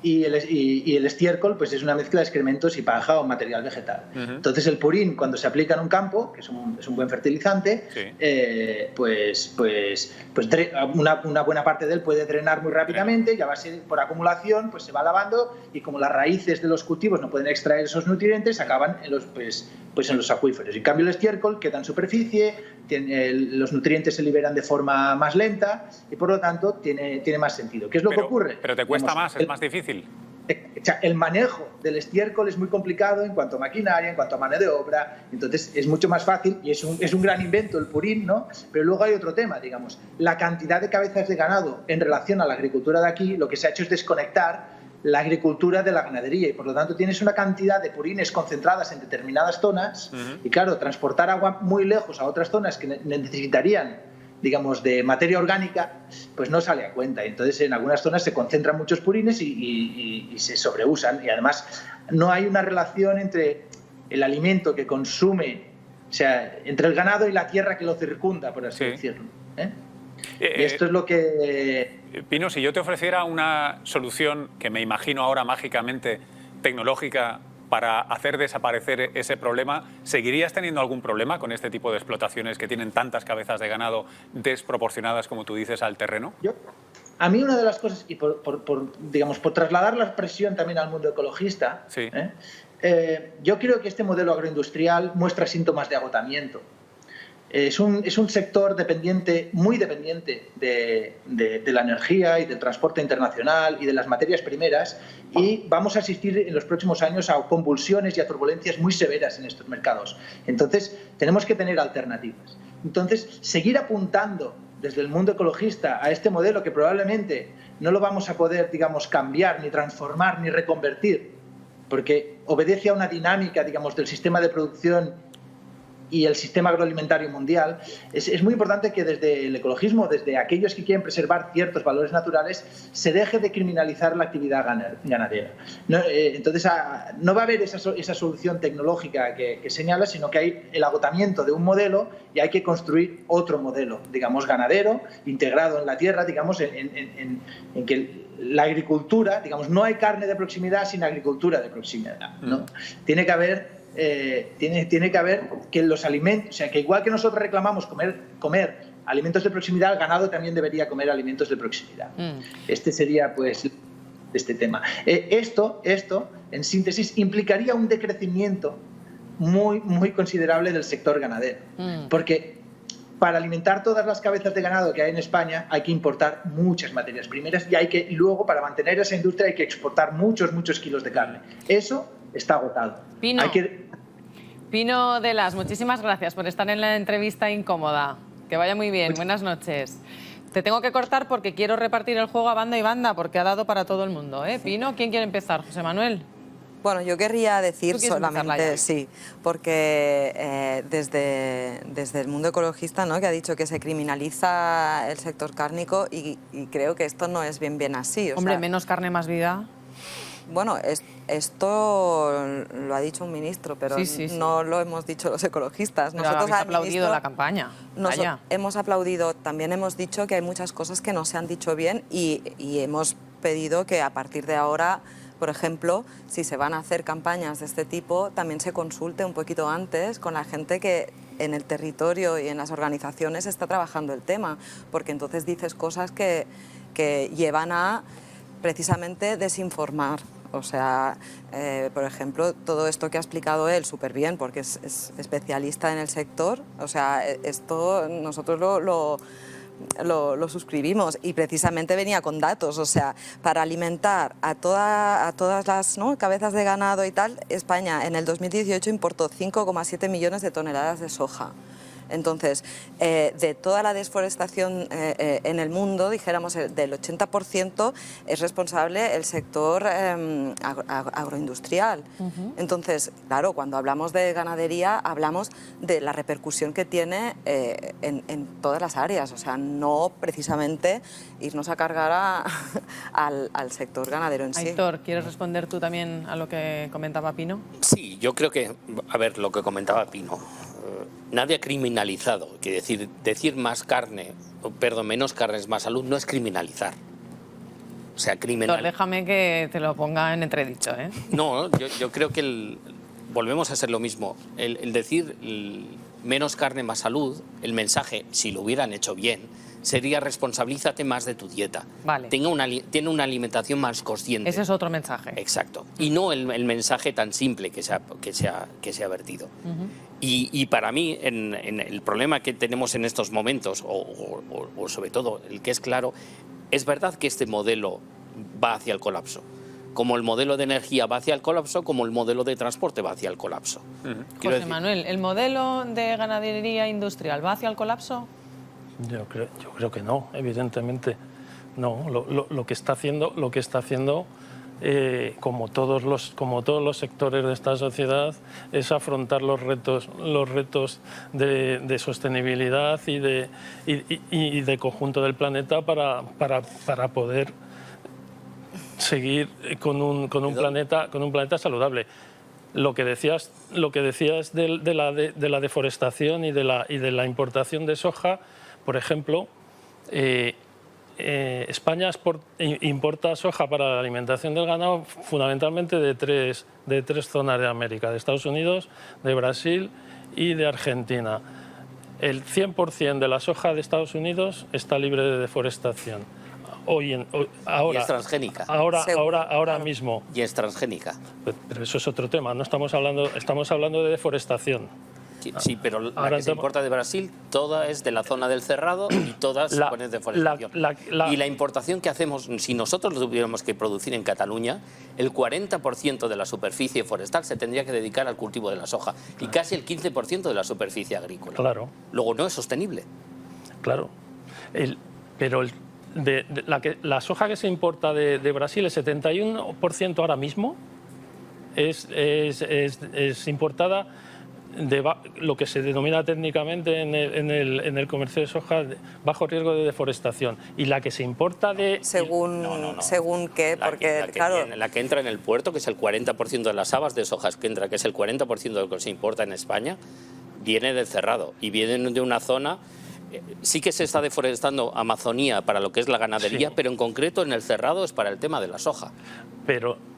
Y el estiércol pues es una mezcla de excrementos y paja o material vegetal. Entonces el purín, cuando se aplica en un campo, que es un buen fertilizante, sí, pues una buena parte de él puede drenar muy rápidamente, ya va a ser por acumulación, pues se va lavando, y como las raíces de los cultivos no pueden extraer esos nutrientes, acaban en los acuíferos. En cambio el estiércol queda en superficie, los nutrientes se liberan de forma más lenta y por lo tanto tiene más sentido. ¿Qué es lo que ocurre? Pero te cuesta más, es más difícil. El manejo del estiércol es muy complicado en cuanto a maquinaria, en cuanto a mano de obra, entonces es mucho más fácil y es un gran invento el purín, ¿no? Pero luego hay otro tema, digamos, la cantidad de cabezas de ganado en relación a la agricultura de aquí, lo que se ha hecho es desconectar la agricultura de la ganadería y por lo tanto tienes una cantidad de purines concentradas en determinadas zonas y claro, transportar agua muy lejos a otras zonas que necesitarían, digamos, de materia orgánica, pues no sale a cuenta. Entonces en algunas zonas se concentran muchos purines y se sobreusan y además no hay una relación entre el alimento que consume, o sea, entre el ganado y la tierra que lo circunda, por así decirlo. Y esto es lo que... Pino, si yo te ofreciera una solución que me imagino ahora mágicamente tecnológica para hacer desaparecer ese problema, ¿seguirías teniendo algún problema con este tipo de explotaciones que tienen tantas cabezas de ganado desproporcionadas, como tú dices, al terreno? A mí una de las cosas, y por trasladar la presión también al mundo ecologista, yo creo que este modelo agroindustrial muestra síntomas de agotamiento. Es un sector dependiente, muy dependiente de la energía y del transporte internacional y de las materias primeras y vamos a asistir en los próximos años a convulsiones y a turbulencias muy severas en estos mercados. Entonces, tenemos que tener alternativas. Entonces, seguir apuntando desde el mundo ecologista a este modelo que probablemente no lo vamos a poder, digamos, cambiar, ni transformar, ni reconvertir, porque obedece a una dinámica, digamos, del sistema de producción y el sistema agroalimentario mundial, es muy importante que desde el ecologismo, desde aquellos que quieren preservar ciertos valores naturales, se deje de criminalizar la actividad ganadera. Entonces, no va a haber esa solución tecnológica que señala, sino que hay el agotamiento de un modelo y hay que construir otro modelo, digamos, ganadero, integrado en la tierra, digamos, en que la agricultura, digamos, no hay carne de proximidad sin agricultura de proximidad, ¿no? Tiene que haber que los alimentos, o sea, que igual que nosotros reclamamos comer alimentos de proximidad, el ganado también debería comer alimentos de proximidad. Este sería, pues, este tema. Esto, en síntesis, implicaría un decrecimiento muy, muy considerable del sector ganadero, porque para alimentar todas las cabezas de ganado que hay en España hay que importar muchas materias primeras y luego, para mantener esa industria, hay que exportar muchos kilos de carne. Eso está agotado. Pino de Las, muchísimas gracias por estar en la entrevista incómoda. Que vaya muy bien. Buenas noches. Te tengo que cortar porque quiero repartir el juego a banda y banda porque ha dado para todo el mundo, ¿eh? Pino, ¿quién quiere empezar? José Manuel. Bueno, yo querría decir solamente, sí, porque desde el mundo ecologista, ¿no?, que ha dicho que se criminaliza el sector cárnico y creo que esto no es bien así. Hombre, menos carne, más vida. Bueno, esto lo ha dicho un ministro, pero no lo hemos dicho los ecologistas. Pero nosotros habéis aplaudido la campaña. Hemos aplaudido, también hemos dicho que hay muchas cosas que no se han dicho bien y hemos pedido que a partir de ahora, por ejemplo, si se van a hacer campañas de este tipo, también se consulte un poquito antes con la gente que en el territorio y en las organizaciones está trabajando el tema, porque entonces dices cosas que llevan a precisamente desinformar. O sea, por ejemplo, todo esto que ha explicado él súper bien, porque es especialista en el sector, o sea, esto nosotros lo suscribimos y precisamente venía con datos, o sea, para alimentar a todas las, ¿no?, cabezas de ganado y tal, España en el 2018 importó 5,7 millones de toneladas de soja. Entonces, de toda la desforestación en el mundo, dijéramos, del 80% es responsable el sector agroindustrial. Entonces, claro, cuando hablamos de ganadería, hablamos de la repercusión que tiene en todas las áreas, o sea, no precisamente irnos a cargar al sector ganadero en sí. Aitor, ¿quieres responder tú también a lo que comentaba Pino? Sí, yo creo que, a ver, lo que comentaba Pino, nadie ha criminalizado, que decir más carne, perdón, menos carne es más salud, no es criminalizar. O sea, Déjame que te lo ponga en entredicho, ¿eh? No, yo creo que volvemos a ser lo mismo. El decir menos carne, más salud, el mensaje, si lo hubieran hecho bien, sería responsabilízate más de tu dieta. Vale. Tiene una alimentación más consciente. Ese es otro mensaje. Exacto. Y no el mensaje tan simple que se ha vertido. Y para mí, en el problema que tenemos en estos momentos, o sobre todo el que es claro, es verdad que este modelo va hacia el colapso. Como el modelo de energía va hacia el colapso, como el modelo de transporte va hacia el colapso. José Manuel, ¿el modelo de ganadería industrial va hacia el colapso? Yo creo que no, evidentemente no. Lo que está haciendo como todos los sectores de esta sociedad, es afrontar los retos de sostenibilidad y de conjunto del planeta para poder seguir con un planeta saludable. Lo que decías de la deforestación y de la importación de soja, por ejemplo, España importa soja para la alimentación del ganado fundamentalmente de tres zonas de América, de Estados Unidos, de Brasil y de Argentina. El 100% de la soja de Estados Unidos está libre de deforestación. Ahora, y es transgénica. Ahora mismo. Y es transgénica. Pero eso es otro tema. No estamos hablando de deforestación. Sí, pero la que se importa de Brasil, toda es de la zona del Cerrado y todas se ponen deforestación. Y la importación que hacemos, si nosotros lo tuviéramos que producir en Cataluña, el 40% de la superficie forestal se tendría que dedicar al cultivo de la soja y casi el 15% de la superficie agrícola. Claro. Luego no es sostenible. Claro. Pero la soja que se importa de Brasil, el 71% ahora mismo es importada de lo que se denomina técnicamente en el comercio de soja bajo riesgo de deforestación, y la que se importa de... Según qué, porque claro... La que entra en el puerto, que es el 40% de las habas de sojas que entra, que es el 40% de lo que se importa en España, viene del Cerrado y viene de una zona... Sí que se está deforestando Amazonía para lo que es la ganadería, sí, pero en concreto en el Cerrado es para el tema de la soja.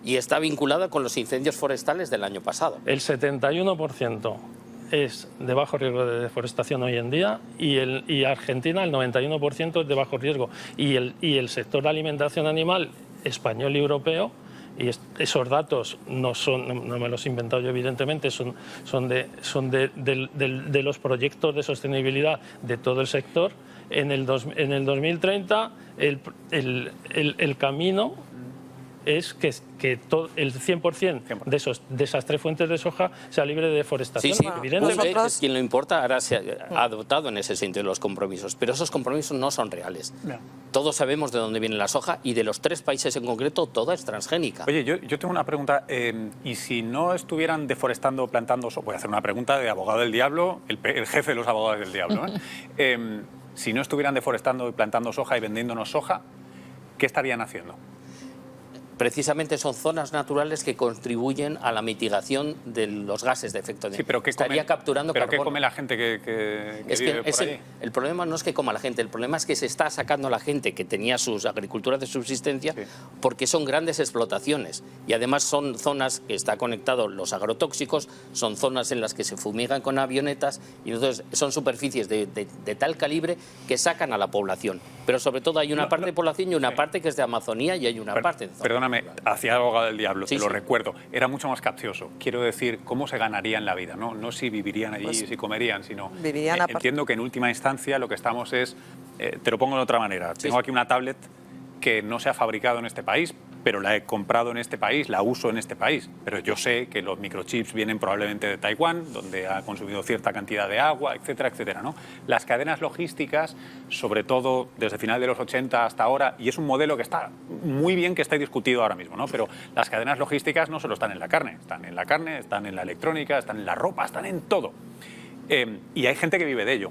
Y está vinculada con los incendios forestales del año pasado. El 71% es de bajo riesgo de deforestación hoy en día y Argentina el 91% es de bajo riesgo. Y el sector de alimentación animal español y europeo, y esos datos no me los he inventado yo evidentemente, son de los proyectos de sostenibilidad de todo el sector. En el 2030 el camino es que todo, el 100% de esas tres fuentes de soja sea libre de deforestación. Sí, evidentemente. Es quien lo importa, ahora se ha adoptado en ese sentido los compromisos, pero esos compromisos no son reales. No. Todos sabemos de dónde viene la soja y de los tres países en concreto, toda es transgénica. Oye, yo tengo una pregunta. ¿Y si no estuvieran deforestando, plantando soja? Voy a hacer una pregunta de abogado del diablo, el jefe de los abogados del diablo. Si no estuvieran deforestando y plantando soja y vendiéndonos soja, ¿qué estarían haciendo? Precisamente son zonas naturales que contribuyen a la mitigación de los gases de efecto invernadero. Sí, pero estaría capturando ¿pero carbono. ¿Qué come la gente que vive por allí? El problema no es que coma la gente, el problema es que se está sacando a la gente que tenía sus agriculturas de subsistencia, sí, porque son grandes explotaciones y además son zonas que está conectados los agrotóxicos, son zonas en las que se fumigan con avionetas y entonces son superficies de tal calibre que sacan a la población. Pero sobre todo hay una parte de población y una parte que es de Amazonía y hay una parte de zona. Perdóname, hacía abogado del diablo, te lo recuerdo. Era mucho más capcioso. Quiero decir, cómo se ganarían la vida, no si vivirían allí, si comerían, sino... Entiendo que en última instancia lo que estamos es... te lo pongo de otra manera. Tengo aquí una tablet que no se ha fabricado en este país, pero la he comprado en este país, la uso en este país. Pero yo sé que los microchips vienen probablemente de Taiwán, donde ha consumido cierta cantidad de agua, etcétera, etcétera, ¿no? Las cadenas logísticas, sobre todo desde final de los 80 hasta ahora, y es un modelo que está muy bien, que está discutido ahora mismo, ¿no? Pero las cadenas logísticas no solo están en la carne, están en la electrónica, están en la ropa, están en todo. Y hay gente que vive de ello.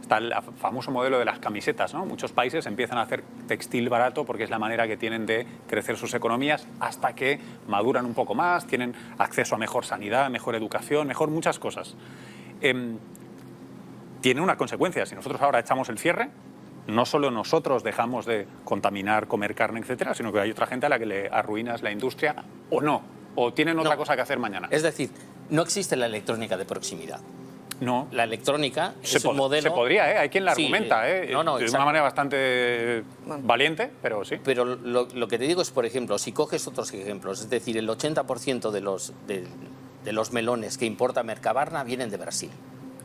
Está el famoso modelo de las camisetas, ¿no? Muchos países empiezan a hacer textil barato porque es la manera que tienen de crecer sus economías hasta que maduran un poco más, tienen acceso a mejor sanidad, mejor educación, mejor muchas cosas. Tiene una consecuencia. Si nosotros ahora echamos el cierre, no solo nosotros dejamos de contaminar, comer carne, etcétera, sino que hay otra gente a la que le arruinas la industria o no, o tienen otra cosa que hacer mañana. Es decir, no existe la electrónica de proximidad. No. La electrónica es un modelo... Se podría, hay quien la argumenta, de una manera bastante valiente, pero sí. Pero lo que te digo es, por ejemplo, si coges otros ejemplos, es decir, el 80% de los melones que importa Mercabarna vienen de Brasil.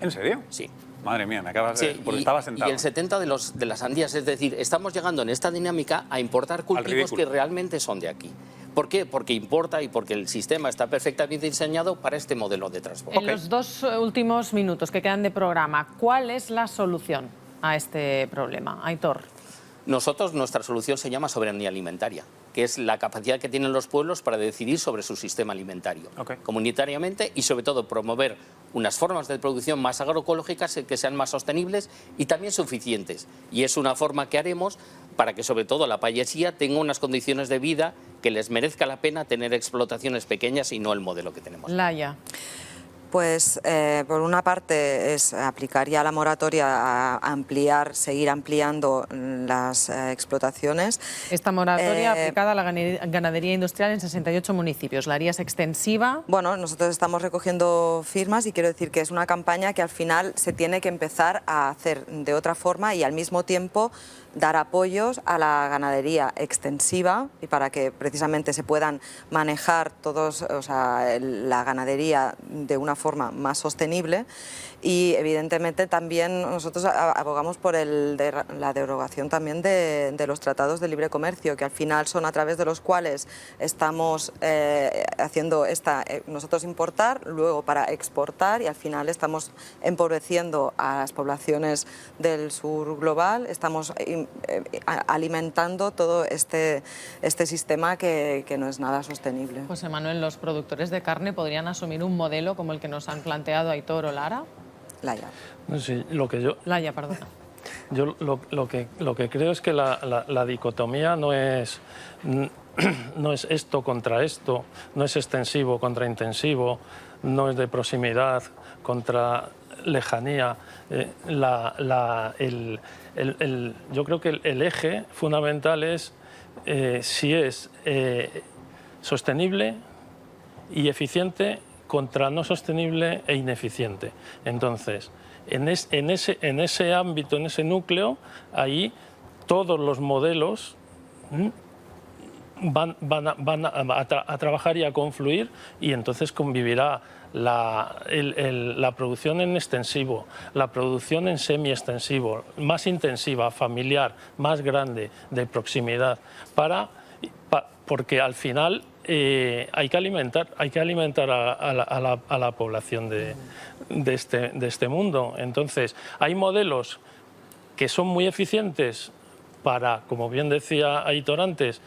¿En serio? Sí. Madre mía, me acabas de... porque estaba sentado. Y el 70% de las sandías, es decir, estamos llegando en esta dinámica a importar cultivos que realmente son de aquí. ¿Por qué? Porque importa y porque el sistema está perfectamente diseñado para este modelo de transporte. En los 2 últimos minutos que quedan de programa, ¿cuál es la solución a este problema? Aitor. Nuestra solución se llama soberanía alimentaria, que es la capacidad que tienen los pueblos para decidir sobre su sistema alimentario comunitariamente y sobre todo promover unas formas de producción más agroecológicas que sean más sostenibles y también suficientes. Y es una forma que haremos para que sobre todo la payasía tenga unas condiciones de vida que les merezca la pena tener explotaciones pequeñas y no el modelo que tenemos. Laia. Pues por una parte es aplicar ya la moratoria a seguir ampliando las explotaciones. Esta moratoria aplicada a la ganadería industrial en 68 municipios. ¿La harías extensiva? Bueno, nosotros estamos recogiendo firmas y quiero decir que es una campaña que al final se tiene que empezar a hacer de otra forma y al mismo tiempo dar apoyos a la ganadería extensiva y para que precisamente se puedan manejar la ganadería de una forma más sostenible y evidentemente también nosotros abogamos por la derogación también de los tratados de libre comercio, que al final son a través de los cuales estamos haciendo nosotros importar, luego para exportar y al final estamos empobreciendo a las poblaciones del sur global, estamos alimentando todo este sistema que no es nada sostenible. José Manuel, ¿los productores de carne podrían asumir un modelo como el que nos han planteado Aitor o Lara? Laia. Sí, Laia, perdona. Yo lo que creo es que la dicotomía no es esto contra esto, no es extensivo contra intensivo, no es de proximidad contra lejanía. Yo creo que el eje fundamental es si es sostenible y eficiente contra no sostenible e ineficiente. Entonces, en ese ámbito, en ese núcleo, ahí todos los modelos van a trabajar y a confluir y entonces convivirá la producción en extensivo, la producción en semi-extensivo, más intensiva, familiar, más grande, de proximidad, porque al final hay que alimentar a la población de este mundo. Entonces, hay modelos que son muy eficientes para, como bien decía Aitor antes,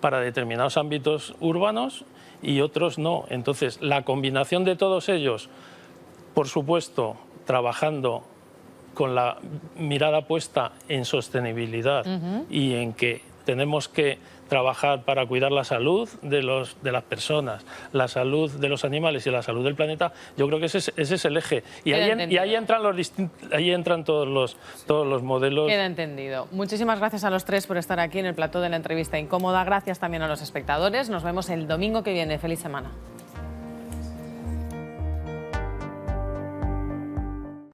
para determinados ámbitos urbanos y otros no. Entonces, la combinación de todos ellos, por supuesto, trabajando con la mirada puesta en sostenibilidad y en que tenemos que trabajar para cuidar la salud de las personas, la salud de los animales y la salud del planeta, yo creo que ese es el eje. Y ahí entran todos los modelos. Queda entendido. Muchísimas gracias a los tres por estar aquí en el plató de la entrevista incómoda. Gracias también a los espectadores. Nos vemos el domingo que viene. Feliz semana.